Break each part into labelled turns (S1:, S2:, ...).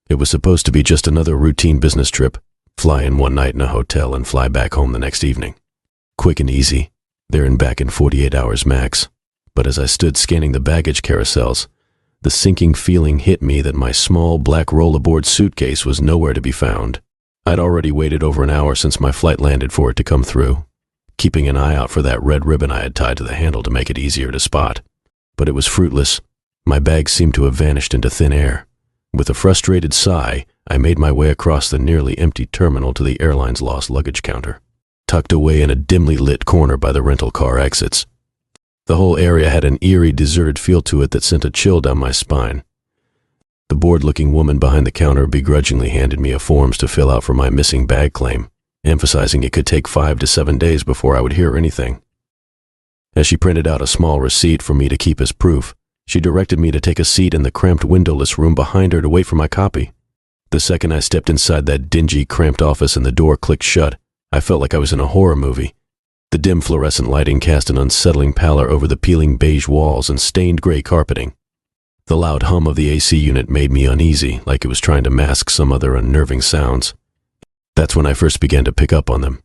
S1: It was supposed to be just another routine business trip, fly in one night in a hotel and fly back home the next evening. Quick and easy, there and back in 48 hours max. But as I stood scanning the baggage carousels, the sinking feeling hit me that my small black rollaboard suitcase was nowhere to be found. I'd already waited over an hour since my flight landed for it to come through, keeping an eye out for that red ribbon I had tied to the handle to make it easier to spot. But it was fruitless. My bag seemed to have vanished into thin air. With a frustrated sigh, I made my way across the nearly empty terminal to the airline's lost luggage counter, tucked away in a dimly lit corner by the rental car exits. The whole area had an eerie, deserted feel to it that sent a chill down my spine. The bored-looking woman behind the counter begrudgingly handed me a forms to fill out for my missing bag claim, emphasizing it could take 5 to 7 days before I would hear anything. As she printed out a small receipt for me to keep as proof, she directed me to take a seat in the cramped windowless room behind her to wait for my copy. The second I stepped inside that dingy, cramped office and the door clicked shut, I felt like I was in a horror movie. The dim fluorescent lighting cast an unsettling pallor over the peeling beige walls and stained gray carpeting. The loud hum of the AC unit made me uneasy, like it was trying to mask some other unnerving sounds. That's when I first began to pick up on them.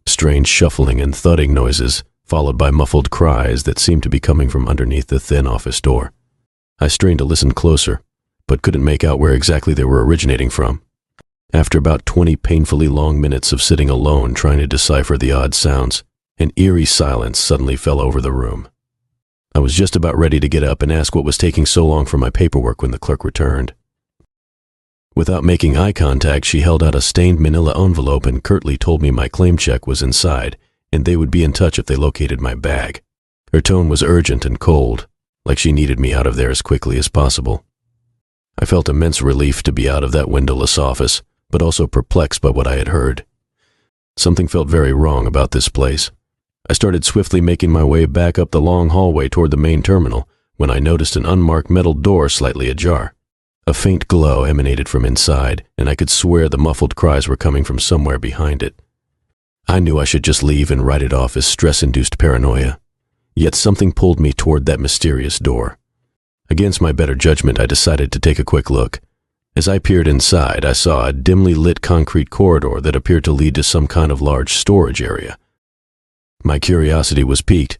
S1: Strange shuffling and thudding noises, followed by muffled cries that seemed to be coming from underneath the thin office door. I strained to listen closer, but couldn't make out where exactly they were originating from. After about 20 painfully long minutes of sitting alone trying to decipher the odd sounds, an eerie silence suddenly fell over the room. I was just about ready to get up and ask what was taking so long for my paperwork when the clerk returned. Without making eye contact, she held out a stained manila envelope and curtly told me my claim check was inside, and they would be in touch if they located my bag. Her tone was urgent and cold, like she needed me out of there as quickly as possible. I felt immense relief to be out of that windowless office, but also perplexed by what I had heard. Something felt very wrong about this place. I started swiftly making my way back up the long hallway toward the main terminal when I noticed an unmarked metal door slightly ajar. A faint glow emanated from inside, and I could swear the muffled cries were coming from somewhere behind it. I knew I should just leave and write it off as stress-induced paranoia. Yet something pulled me toward that mysterious door. Against my better judgment, I decided to take a quick look. As I peered inside, I saw a dimly lit concrete corridor that appeared to lead to some kind of large storage area. My curiosity was piqued,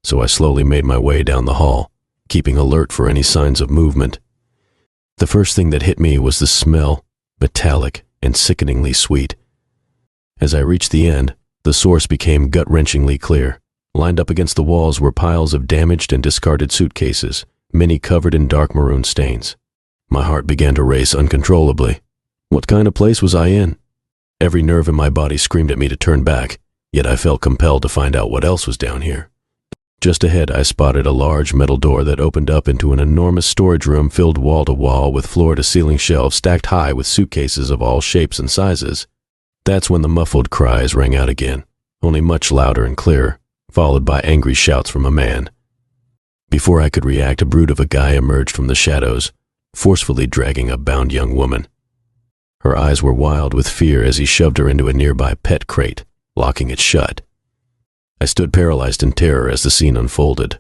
S1: so I slowly made my way down the hall, keeping alert for any signs of movement. The first thing that hit me was the smell, metallic and sickeningly sweet. As I reached the end, the source became gut-wrenchingly clear. Lined up against the walls were piles of damaged and discarded suitcases, many covered in dark maroon stains. My heart began to race uncontrollably. What kind of place was I in? Every nerve in my body screamed at me to turn back, yet I felt compelled to find out what else was down here. Just ahead, I spotted a large metal door that opened up into an enormous storage room filled wall to wall with floor-to-ceiling shelves stacked high with suitcases of all shapes and sizes. That's when the muffled cries rang out again, only much louder and clearer, followed by angry shouts from a man. Before I could react, a brute of a guy emerged from the shadows, forcefully dragging a bound young woman. Her eyes were wild with fear as he shoved her into a nearby pet crate, locking it shut. I stood paralyzed in terror as the scene unfolded.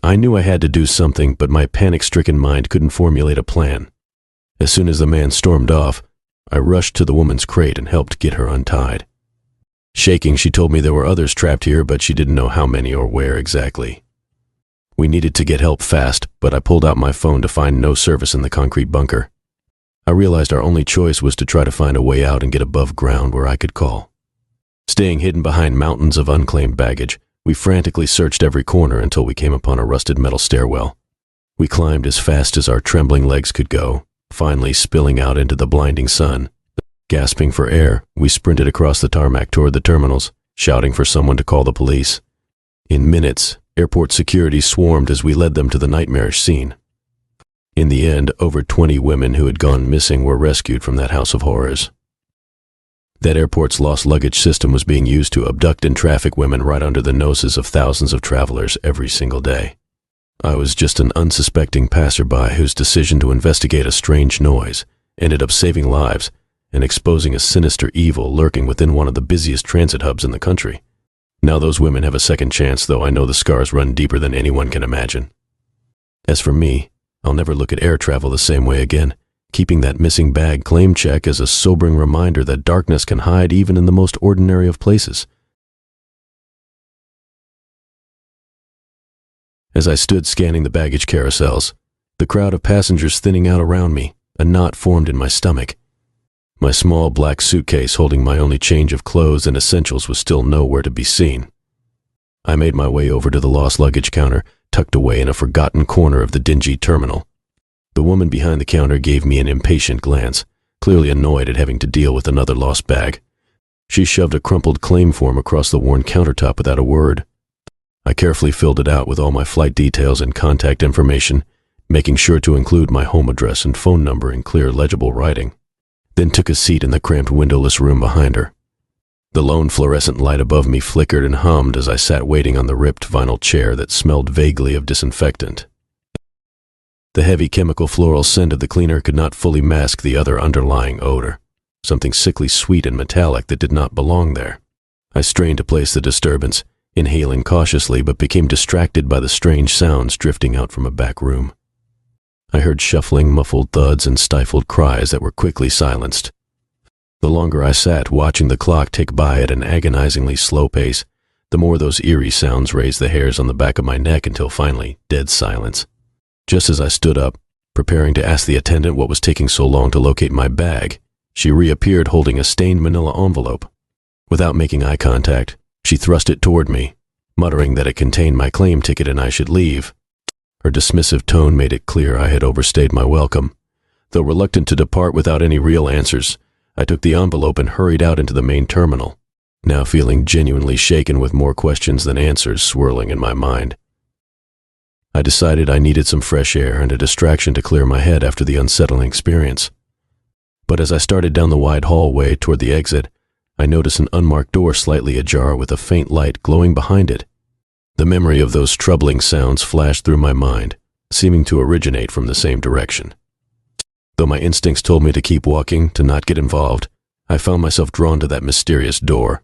S1: I knew I had to do something, but my panic-stricken mind couldn't formulate a plan. As soon as the man stormed off, I rushed to the woman's crate and helped get her untied. Shaking, she told me there were others trapped here, but she didn't know how many or where exactly. We needed to get help fast, but I pulled out my phone to find no service in the concrete bunker. I realized our only choice was to try to find a way out and get above ground where I could call. Staying hidden behind mountains of unclaimed baggage, we frantically searched every corner until we came upon a rusted metal stairwell. We climbed as fast as our trembling legs could go, finally spilling out into the blinding sun. Gasping for air, we sprinted across the tarmac toward the terminals, shouting for someone to call the police. In minutes, airport security swarmed as we led them to the nightmarish scene. In the end, over 20 women who had gone missing were rescued from that house of horrors. That airport's lost luggage system was being used to abduct and traffic women right under the noses of thousands of travelers every single day. I was just an unsuspecting passerby whose decision to investigate a strange noise ended up saving lives and exposing a sinister evil lurking within one of the busiest transit hubs in the country. Now those women have a second chance, though I know the scars run deeper than anyone can imagine. As for me, I'll never look at air travel the same way again, keeping that missing bag claim check as a sobering reminder that darkness can hide even in the most ordinary of places. As I stood scanning the baggage carousels, the crowd of passengers thinning out around me, a knot formed in my stomach. My small black suitcase holding my only change of clothes and essentials was still nowhere to be seen. I made my way over to the lost luggage counter, tucked away in a forgotten corner of the dingy terminal. The woman behind the counter gave me an impatient glance, clearly annoyed at having to deal with another lost bag. She shoved a crumpled claim form across the worn countertop without a word. I carefully filled it out with all my flight details and contact information, making sure to include my home address and phone number in clear, legible writing, then took a seat in the cramped windowless room behind her. The lone fluorescent light above me flickered and hummed as I sat waiting on the ripped vinyl chair that smelled vaguely of disinfectant. The heavy chemical floral scent of the cleaner could not fully mask the other underlying odor, something sickly sweet and metallic that did not belong there. I strained to place the disturbance, inhaling cautiously, but became distracted by the strange sounds drifting out from a back room. I heard shuffling, muffled thuds and stifled cries that were quickly silenced. The longer I sat watching the clock tick by at an agonizingly slow pace, the more those eerie sounds raised the hairs on the back of my neck until finally, dead silence. Just as I stood up, preparing to ask the attendant what was taking so long to locate my bag, she reappeared holding a stained manila envelope. Without making eye contact, she thrust it toward me, muttering that it contained my claim ticket and I should leave. Her dismissive tone made it clear I had overstayed my welcome. Though reluctant to depart without any real answers, I took the envelope and hurried out into the main terminal, now feeling genuinely shaken with more questions than answers swirling in my mind. I decided I needed some fresh air and a distraction to clear my head after the unsettling experience. But as I started down the wide hallway toward the exit, I noticed an unmarked door slightly ajar with a faint light glowing behind it. The memory of those troubling sounds flashed through my mind, seeming to originate from the same direction. Though my instincts told me to keep walking, to not get involved, I found myself drawn to that mysterious door.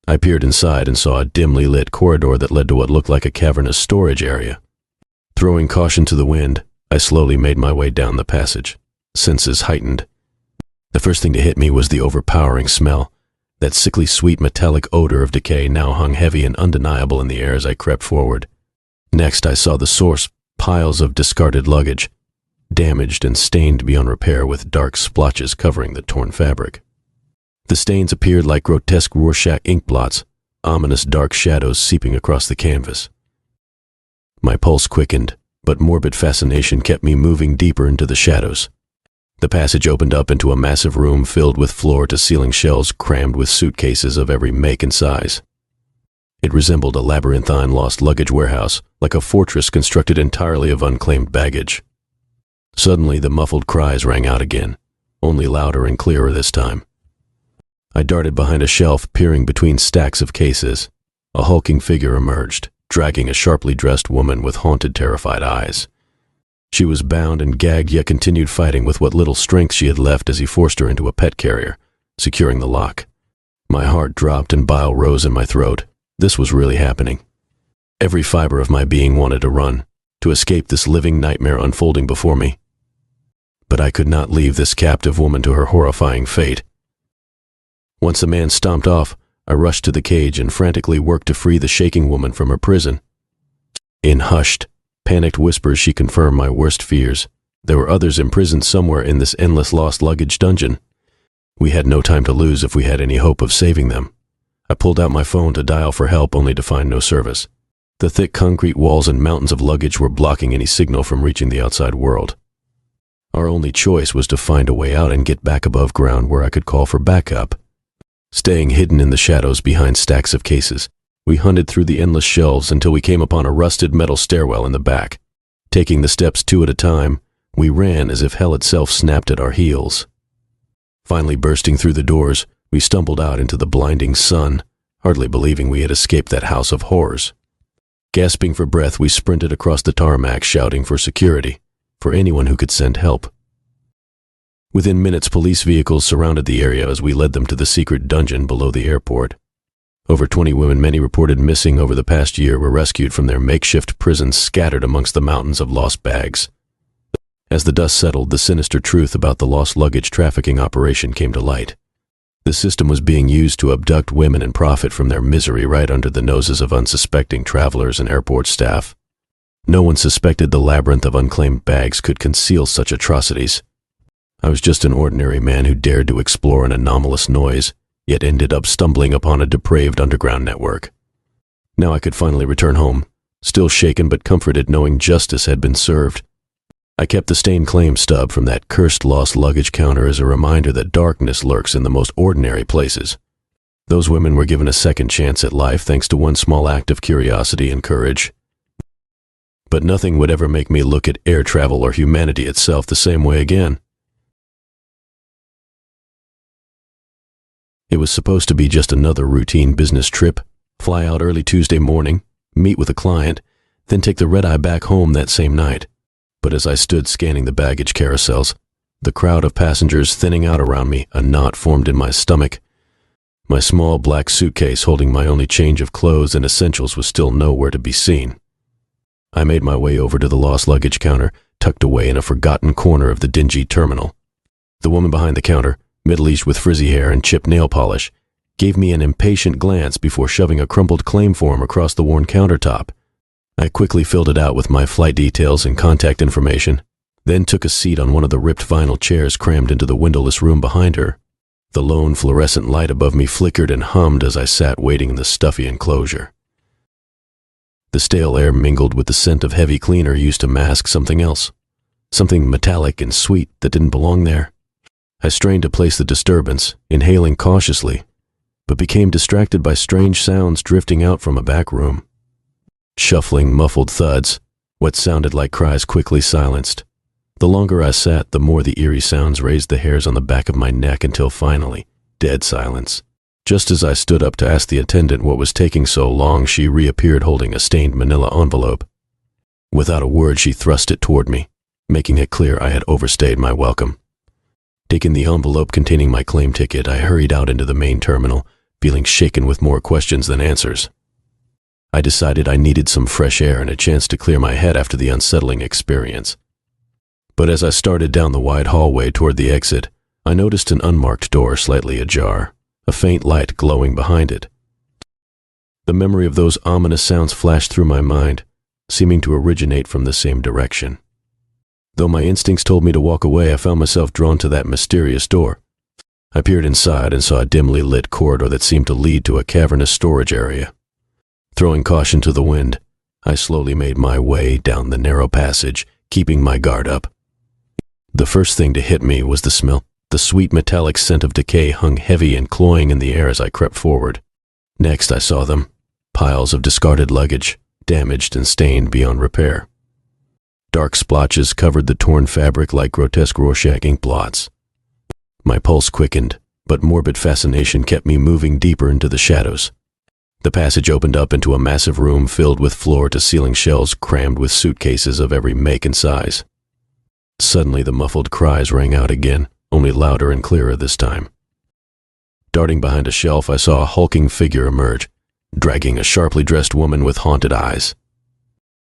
S1: I peered inside and saw a dimly lit corridor that led to what looked like a cavernous storage area. Throwing caution to the wind, I slowly made my way down the passage, senses heightened. The first thing to hit me was the overpowering smell. That sickly sweet metallic odor of decay now hung heavy and undeniable in the air as I crept forward. Next, I saw the source, piles of discarded luggage, damaged and stained beyond repair with dark splotches covering the torn fabric. The stains appeared like grotesque Rorschach ink blots, ominous dark shadows seeping across the canvas. My pulse quickened, but morbid fascination kept me moving deeper into the shadows. The passage opened up into a massive room filled with floor-to-ceiling shelves crammed with suitcases of every make and size. It resembled a labyrinthine lost luggage warehouse, like a fortress constructed entirely of unclaimed baggage. Suddenly, the muffled cries rang out again, only louder and clearer this time. I darted behind a shelf, peering between stacks of cases. A hulking figure emerged, dragging a sharply dressed woman with haunted, terrified eyes. She was bound and gagged, yet continued fighting with what little strength she had left as he forced her into a pet carrier, securing the lock. My heart dropped and bile rose in my throat. This was really happening. Every fiber of my being wanted to run, to escape this living nightmare unfolding before me. But I could not leave this captive woman to her horrifying fate. Once the man stomped off, I rushed to the cage and frantically worked to free the shaking woman from her prison. In hushed, panicked whispers, she confirmed my worst fears. There were others imprisoned somewhere in this endless lost luggage dungeon. We had no time to lose if we had any hope of saving them. I pulled out my phone to dial for help, only to find no service. The thick concrete walls and mountains of luggage were blocking any signal from reaching the outside world. Our only choice was to find a way out and get back above ground where I could call for backup. Staying hidden in the shadows behind stacks of cases, we hunted through the endless shelves until we came upon a rusted metal stairwell in the back. Taking the steps two at a time, we ran as if hell itself snapped at our heels. Finally bursting through the doors, we stumbled out into the blinding sun, hardly believing we had escaped that house of horrors. Gasping for breath, we sprinted across the tarmac, shouting for security, for anyone who could send help. Within minutes, police vehicles surrounded the area as we led them to the secret dungeon below the airport. Over 20 women, many reported missing over the past year, were rescued from their makeshift prisons scattered amongst the mountains of lost bags. As the dust settled, the sinister truth about the lost luggage trafficking operation came to light. The system was being used to abduct women and profit from their misery right under the noses of unsuspecting travelers and airport staff. No one suspected the labyrinth of unclaimed bags could conceal such atrocities. I was just an ordinary man who dared to explore an anomalous noise, yet ended up stumbling upon a depraved underground network. Now I could finally return home, still shaken but comforted knowing justice had been served. I kept the stained claim stub from that cursed lost luggage counter as a reminder that darkness lurks in the most ordinary places. Those women were given a second chance at life thanks to one small act of curiosity and courage. But nothing would ever make me look at air travel or humanity itself the same way again. It was supposed to be just another routine business trip, fly out early Tuesday morning, meet with a client, then take the red-eye back home that same night. But as I stood scanning the baggage carousels, the crowd of passengers thinning out around me, a knot formed in my stomach. My small black suitcase holding my only change of clothes and essentials was still nowhere to be seen. I made my way over to the lost luggage counter, tucked away in a forgotten corner of the dingy terminal. The woman behind the counter, middle-aged with frizzy hair and chipped nail polish, gave me an impatient glance before shoving a crumpled claim form across the worn countertop. I quickly filled it out with my flight details and contact information, then took a seat on one of the ripped vinyl chairs crammed into the windowless room behind her. The lone fluorescent light above me flickered and hummed as I sat waiting in the stuffy enclosure. The stale air mingled with the scent of heavy cleaner used to mask something else, something metallic and sweet that didn't belong there. I strained to place the disturbance, inhaling cautiously, but became distracted by strange sounds drifting out from a back room. Shuffling, muffled thuds, what sounded like cries quickly silenced. The longer I sat, the more the eerie sounds raised the hairs on the back of my neck until finally, dead silence. Just as I stood up to ask the attendant what was taking so long, she reappeared holding a stained manila envelope. Without a word, she thrust it toward me, making it clear I had overstayed my welcome. Taking the envelope containing my claim ticket, I hurried out into the main terminal, feeling shaken with more questions than answers. I decided I needed some fresh air and a chance to clear my head after the unsettling experience. But as I started down the wide hallway toward the exit, I noticed an unmarked door slightly ajar, a faint light glowing behind it. The memory of those ominous sounds flashed through my mind, seeming to originate from the same direction. Though my instincts told me to walk away, I found myself drawn to that mysterious door. I peered inside and saw a dimly lit corridor that seemed to lead to a cavernous storage area. Throwing caution to the wind, I slowly made my way down the narrow passage, keeping my guard up. The first thing to hit me was the smell. The sweet metallic scent of decay hung heavy and cloying in the air as I crept forward. Next I saw them, piles of discarded luggage, damaged and stained beyond repair. Dark splotches covered the torn fabric like grotesque Rorschach ink blots. My pulse quickened, but morbid fascination kept me moving deeper into the shadows. The passage opened up into a massive room filled with floor-to-ceiling shelves crammed with suitcases of every make and size. Suddenly the muffled cries rang out again, only louder and clearer this time. Darting behind a shelf, I saw a hulking figure emerge, dragging a sharply dressed woman with haunted eyes.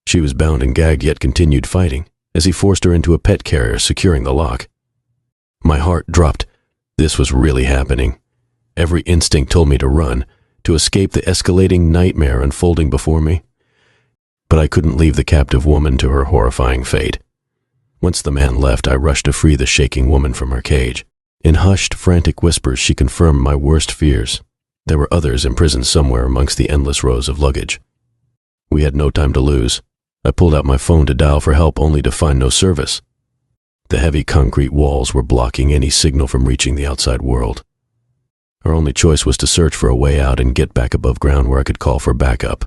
S1: She was bound and gagged yet continued fighting, as he forced her into a pet carrier securing the lock. My heart dropped. This was really happening. Every instinct told me to run, to escape the escalating nightmare unfolding before me. But I couldn't leave the captive woman to her horrifying fate. Once the man left, I rushed to free the shaking woman from her cage. In hushed, frantic whispers, she confirmed my worst fears. There were others imprisoned somewhere amongst the endless rows of luggage. We had no time to lose. I pulled out my phone to dial for help only to find no service. The heavy concrete walls were blocking any signal from reaching the outside world. Our only choice was to search for a way out and get back above ground where I could call for backup.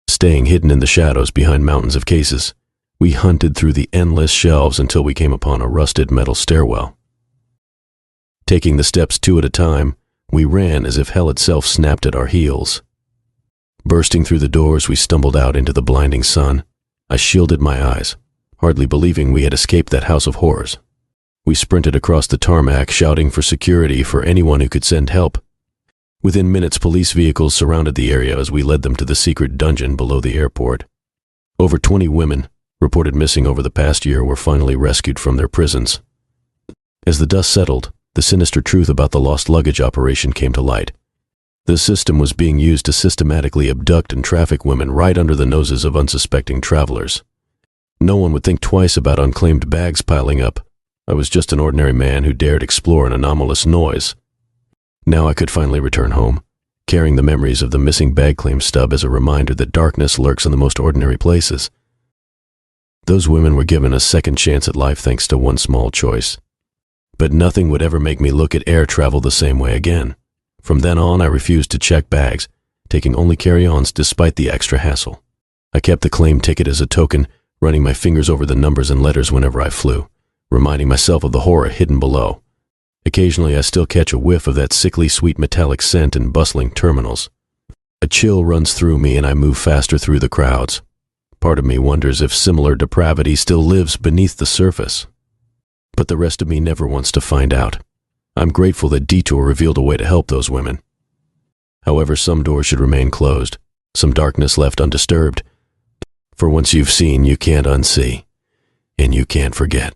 S1: Staying hidden in the shadows behind mountains of cases, we hunted through the endless shelves until we came upon a rusted metal stairwell. Taking the steps two at a time, we ran as if hell itself snapped at our heels. Bursting through the doors, we stumbled out into the blinding sun. I shielded my eyes, hardly believing we had escaped that house of horrors. We sprinted across the tarmac, shouting for security for anyone who could send help. Within minutes, police vehicles surrounded the area as we led them to the secret dungeon below the airport. Over 20 women, reported missing over the past year were finally rescued from their prisons. As the dust settled, the sinister truth about the lost luggage operation came to light. The system was being used to systematically abduct and traffic women right under the noses of unsuspecting travelers. No one would think twice about unclaimed bags piling up. I was just an ordinary man who dared explore an anomalous noise. Now I could finally return home, carrying the memories of the missing bag claim stub as a reminder that darkness lurks in the most ordinary places. Those women were given a second chance at life thanks to one small choice. But nothing would ever make me look at air travel the same way again. From then on, I refused to check bags, taking only carry-ons despite the extra hassle. I kept the claim ticket as a token, running my fingers over the numbers and letters whenever I flew, reminding myself of the horror hidden below. Occasionally, I still catch a whiff of that sickly sweet metallic scent in bustling terminals. A chill runs through me and I move faster through the crowds. Part of me wonders if similar depravity still lives beneath the surface. But the rest of me never wants to find out. I'm grateful that Detour revealed a way to help those women. However, some doors should remain closed, some darkness left undisturbed. For once you've seen, you can't unsee, and you can't forget.